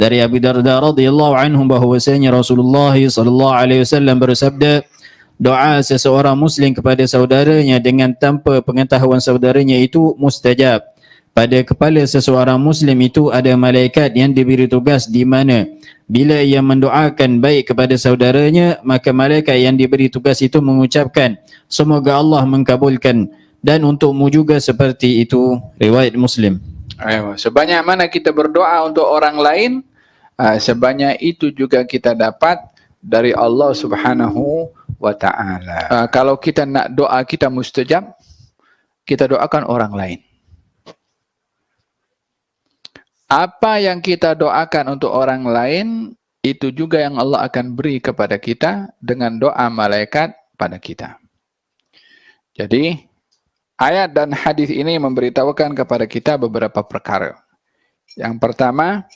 Dari Abu Darda radhiyallahu anhu bahwasanya Rasulullah sallallahu alaihi wasallam bersabda, doa seseorang muslim kepada saudaranya dengan tanpa pengetahuan saudaranya itu mustajab. Pada kepala seseorang muslim itu ada malaikat yang diberi tugas di mana bila ia mendoakan baik kepada saudaranya, maka malaikat yang diberi tugas itu mengucapkan, semoga Allah mengkabulkan, dan untukmu juga seperti itu. Riwayat Muslim. Sebanyak mana kita berdoa untuk orang lain, sebanyak itu juga kita dapat dari Allah Subhanahu wa ta'ala. Kalau kita nak doa kita mustajab, kita doakan orang lain. Apa yang kita doakan untuk orang lain, itu juga yang Allah akan beri kepada kita dengan doa malaikat pada kita. Jadi, ayat dan hadis ini memberitahukan kepada kita beberapa perkara. Yang pertama,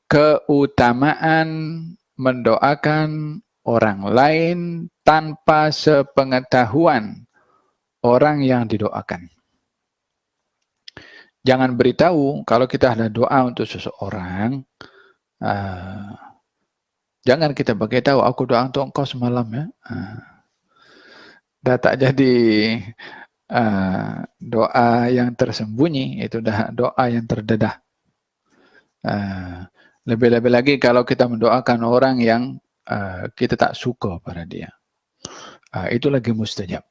keutamaan mendoakan orang lain tanpa sepengetahuan orang yang didoakan. Jangan beritahu kalau kita ada doa untuk seseorang, jangan kita beritahu, aku doa untuk engkau semalam ya. Dah tak jadi doa yang tersembunyi, itu dah doa yang terdedah. Lebih-lebih lagi kalau kita mendoakan orang yang kita tak suka pada dia, itu lagi mustajab.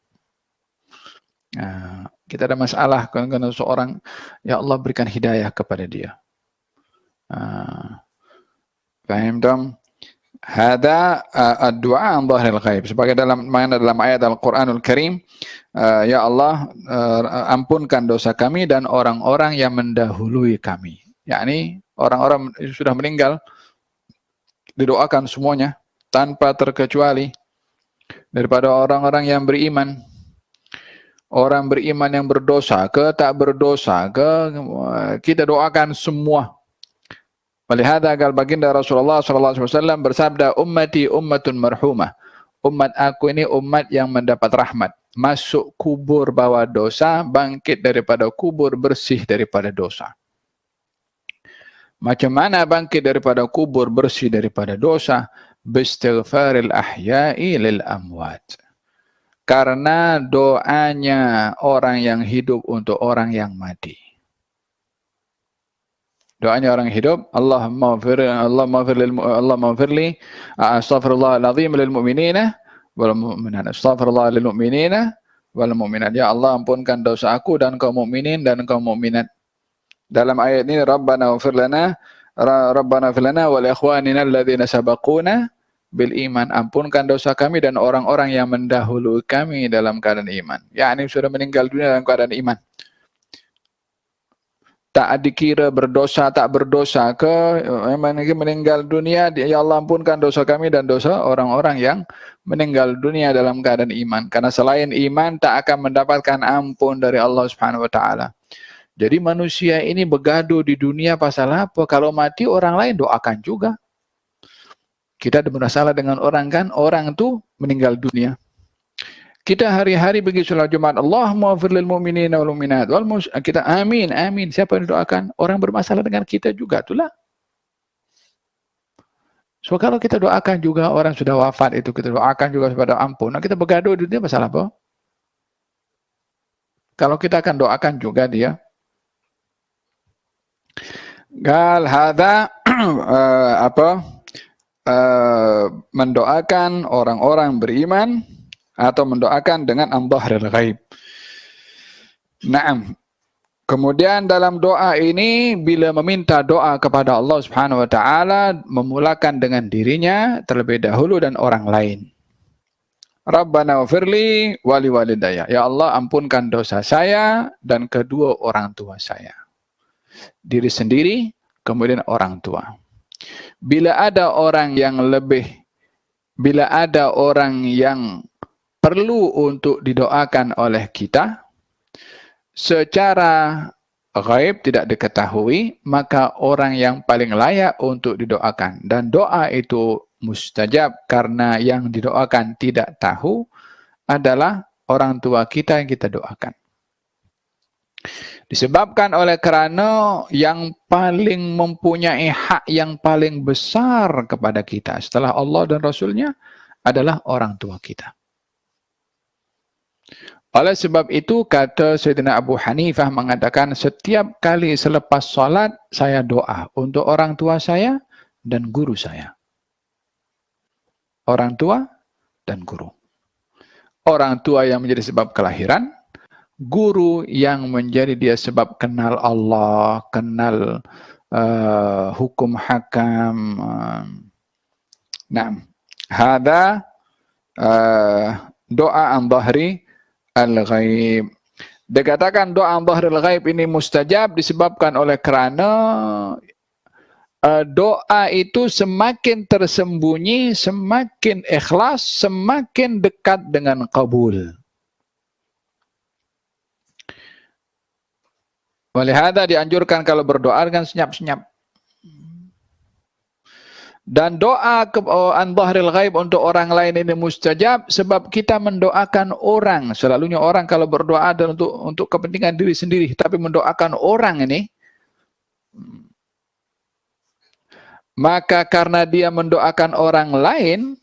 Kita ada masalah karena seorang, ya Allah berikan hidayah kepada dia. Faham dong? Hada ad-du'a an dhahril ghaib. Sebagai dalam ayat Al-Qur'anul Karim, ya Allah ampunkan dosa kami dan orang-orang yang mendahului kami. Yakni orang-orang yang sudah meninggal didoakan semuanya tanpa terkecuali daripada orang-orang yang beriman. Orang beriman yang berdosa ke tak berdosa ke, kita doakan semua. Walihada gal baginda Rasulullah sallallahu alaihi wasallam bersabda, ummati ummatun marhumah. Umat aku ini umat yang mendapat rahmat. Masuk kubur bawa dosa, bangkit daripada kubur bersih daripada dosa. Macam mana bangkit daripada kubur bersih daripada dosa? Bistighfaril ahya'i lil amwat. Karena doanya orang yang hidup untuk orang yang mati. Doanya orang hidup, Allahumma ighfirli, astaghfirullahaladzim lil mu'minina wal mu'minat. Astaghfirullah lil mu'minina wal mu'minat. Ya Allah, ampunkan dosa aku dan kaum mukminin dan kaum mukminat. Dalam ayat ini, Rabbana ighfir lana wa li ikhwanina alladhina sabaquna bil iman. Ampunkan dosa kami dan orang-orang yang mendahului kami dalam keadaan iman. Yakni sudah meninggal dunia dalam keadaan iman. Tak dikira berdosa, tak berdosa ke meninggal dunia, ya Allah ampunkan dosa kami dan dosa orang-orang yang meninggal dunia dalam keadaan iman. Karena selain iman tak akan mendapatkan ampun dari Allah Subhanahu wa taala. Jadi manusia ini bergaduh di dunia pasal apa? Kalau mati orang lain doakan juga. Kita ada masalah dengan orang kan, orang tu meninggal dunia. Kita hari-hari pergi solat Jumat, Allahumma ighfir lil mu'minina wal mu'minat wal kita amin, amin. Siapa yang doakan? Orang bermasalah dengan kita juga, itulah. So kalau kita doakan juga orang sudah wafat itu, kita doakan juga supaya ampun. Nah, kita bergaduh di dunia masalah apa? Kalau kita akan doakan juga dia. Gal hadza mendoakan orang-orang beriman atau mendoakan dengan an-dhahril ghaib. Naam. Kemudian dalam doa ini bila meminta doa kepada Allah Subhanahu wa taala memulakan dengan dirinya terlebih dahulu dan orang lain. Rabbana ighfirli wa liwalidayya. Ya Allah ampunkan dosa saya dan kedua orang tua saya. Diri sendiri kemudian orang tua. Bila ada orang yang perlu untuk didoakan oleh kita, secara ghaib tidak diketahui, maka orang yang paling layak untuk didoakan. Dan doa itu mustajab karena yang didoakan tidak tahu adalah orang tua kita yang kita doakan. Disebabkan oleh kerana yang paling mempunyai hak yang paling besar kepada kita setelah Allah dan Rasulnya adalah orang tua kita. Oleh sebab itu, kata Sayyidina Abu Hanifah mengatakan, setiap kali selepas solat, saya doa untuk orang tua saya dan guru saya. Orang tua dan guru. Orang tua yang menjadi sebab kelahiran, guru yang menjadi dia sebab kenal Allah, kenal hukum hakam. Nah, hada doa an dhahri al-ghaib. Dikatakan doa an dhahri al-ghaib ini mustajab disebabkan oleh kerana doa itu semakin tersembunyi, semakin ikhlas, semakin dekat dengan kabul. Walihada dianjurkan kalau berdoa dengan senyap-senyap. Dan doa an dhahril ghaib untuk orang lain ini mustajab sebab kita mendoakan orang. Selalunya orang kalau berdoa adalah untuk kepentingan diri sendiri, tapi mendoakan orang ini, maka karena dia mendoakan orang lain,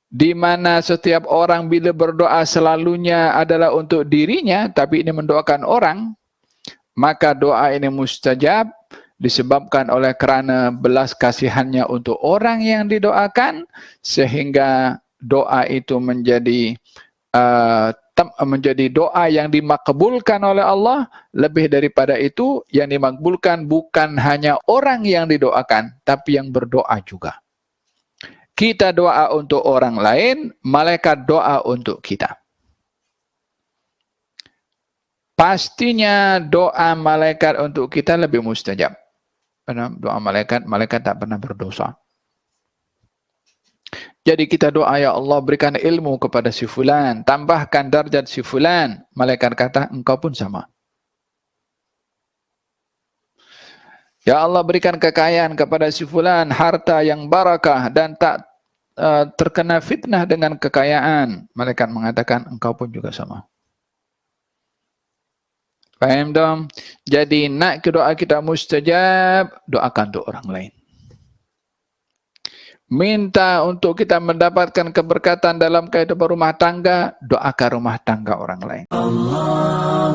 di mana setiap orang bila berdoa selalunya adalah untuk dirinya, tapi ini mendoakan orang, maka doa ini mustajab disebabkan oleh kerana belas kasihannya untuk orang yang didoakan, sehingga doa itu menjadi doa yang dimakbulkan oleh Allah. Lebih daripada itu, yang dimakbulkan bukan hanya orang yang didoakan, tapi yang berdoa juga. Kita doa untuk orang lain, malaikat doa untuk kita. Pastinya doa malaikat untuk kita lebih mustajab. Karena doa malaikat tak pernah berdosa. Jadi kita doa, ya Allah berikan ilmu kepada si fulan, tambahkan darjat si fulan. Malaikat kata, engkau pun sama. Ya Allah berikan kekayaan kepada si fulan, harta yang barakah dan tak terkena fitnah dengan kekayaan. Malaikat mengatakan, engkau pun juga sama. Faham dong? Jadi nak ke doa kita mustajab, doakan untuk orang lain. Minta untuk kita mendapatkan keberkatan dalam kehidupan rumah tangga, doakan rumah tangga orang lain. Allah.